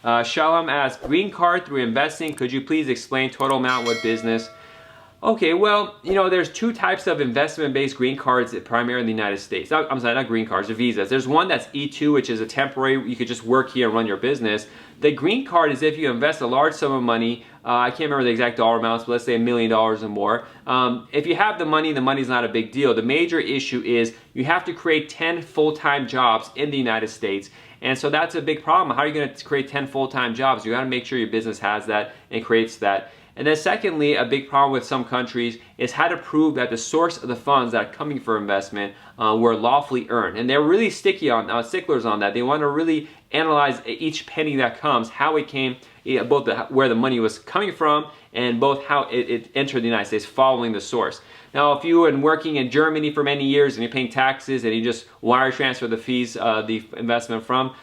Shalom asks, green card through investing, could you please explain total amount, what business? Okay, well, there's two types of investment-based green cards primarily in the United States. I'm sorry, not green cards, the visas. There's one that's E2, which is a temporary, you could just work here and run your business. The green card is if you invest a large sum of money, I can't remember the exact dollar amounts, but let's say $1 million or more. If you have the money's not a big deal. The major issue is you have to create 10 full-time jobs in the United States. And so that's a big problem. How are you going to create 10 full-time jobs? You got to make sure your business has that and creates that. And then secondly, a big problem with some countries is how to prove that the source of the funds that are coming for investment were lawfully earned. And they're really sticklers on that. They want to really analyze each penny that comes, how it came, both where the money was coming from and both how it entered the United States following the source. Now, if you were working in Germany for many years and you're paying taxes and you just wire transfer the fees, the investment from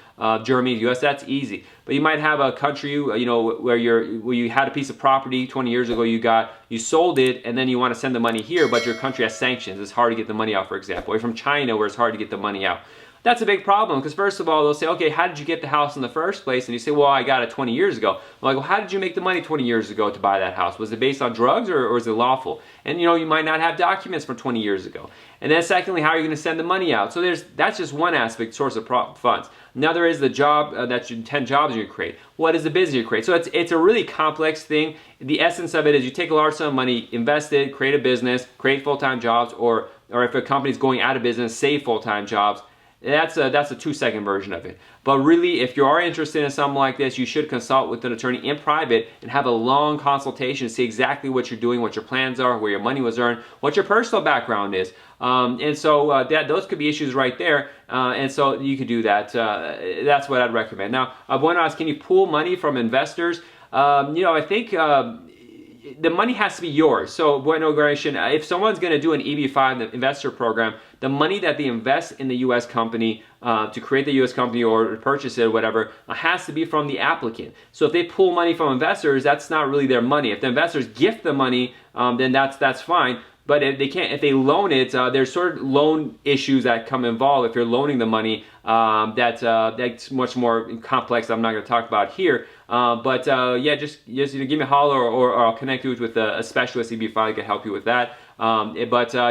Germany to US, that's easy. But you might have a country, where you had a piece of property 20 years ago, you sold it, and then you want to send the money here, but your country has sanctions. It's hard to get the money out, for example. Or from China, where it's hard to get the money out. That's a big problem because first of all, they'll say, okay, how did you get the house in the first place? And you say, well, I got it 20 years ago. I'm like, well, how did you make the money 20 years ago to buy that house? Was it based on drugs or was it lawful? And you might not have documents from 20 years ago. And then secondly, how are you going to send the money out? So that's just one aspect, source of funds. Another is the job, 10 jobs you create. What is the business you create? So it's a really complex thing. The essence of it is you take a large sum of money, invest it, create a business, create full-time jobs, or if a company's going out of business, save full-time jobs. That's a 2-second version of it. But really, if you are interested in something like this, you should consult with an attorney in private and have a long consultation to see exactly what you're doing, what your plans are, where your money was earned, what your personal background is. And so those could be issues right there. And so you could do that. That's what I'd recommend. Now, I want to ask, can you pool money from investors? I think the money has to be yours. So, if someone's going to do an EB-5 Investor Program, the money that they invest in the U.S. company to create the U.S. company or purchase it or whatever has to be from the applicant. So if they pull money from investors, that's not really their money. If the investors gift the money, then that's fine. But if they loan it, there's sort of loan issues that come involved if you're loaning the money. That's much more complex. I'm not going to talk about here. Just give me a holler or I'll connect you with a specialist, EB-5, that can help you with that.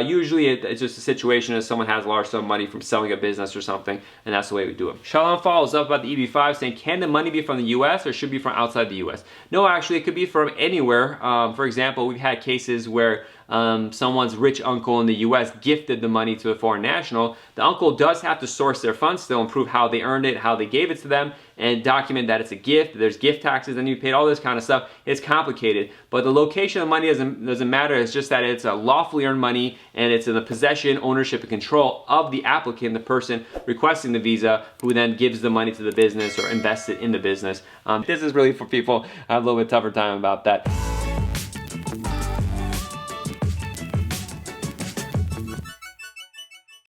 Usually it's just a situation as someone has a large sum of money from selling a business or something, and that's the way we do it. Shalom follows up about the EB-5 saying, can the money be from the U.S. or should it be from outside the U.S.? No, actually, it could be from anywhere. For example, we've had cases where someone's rich uncle in the U.S. gifted the money to a foreign national. The uncle does have to source their funds still and prove how they earned it, how they gave it to them, and document that it's a gift. There's gift taxes, and you paid all this kind of stuff. It's complicated, but the location of the money doesn't matter. It's just that it's a lawfully earned money, and it's in the possession, ownership, and control of the applicant, the person requesting the visa, who then gives the money to the business or invests it in the business. This is really for people who have a little bit tougher time about that.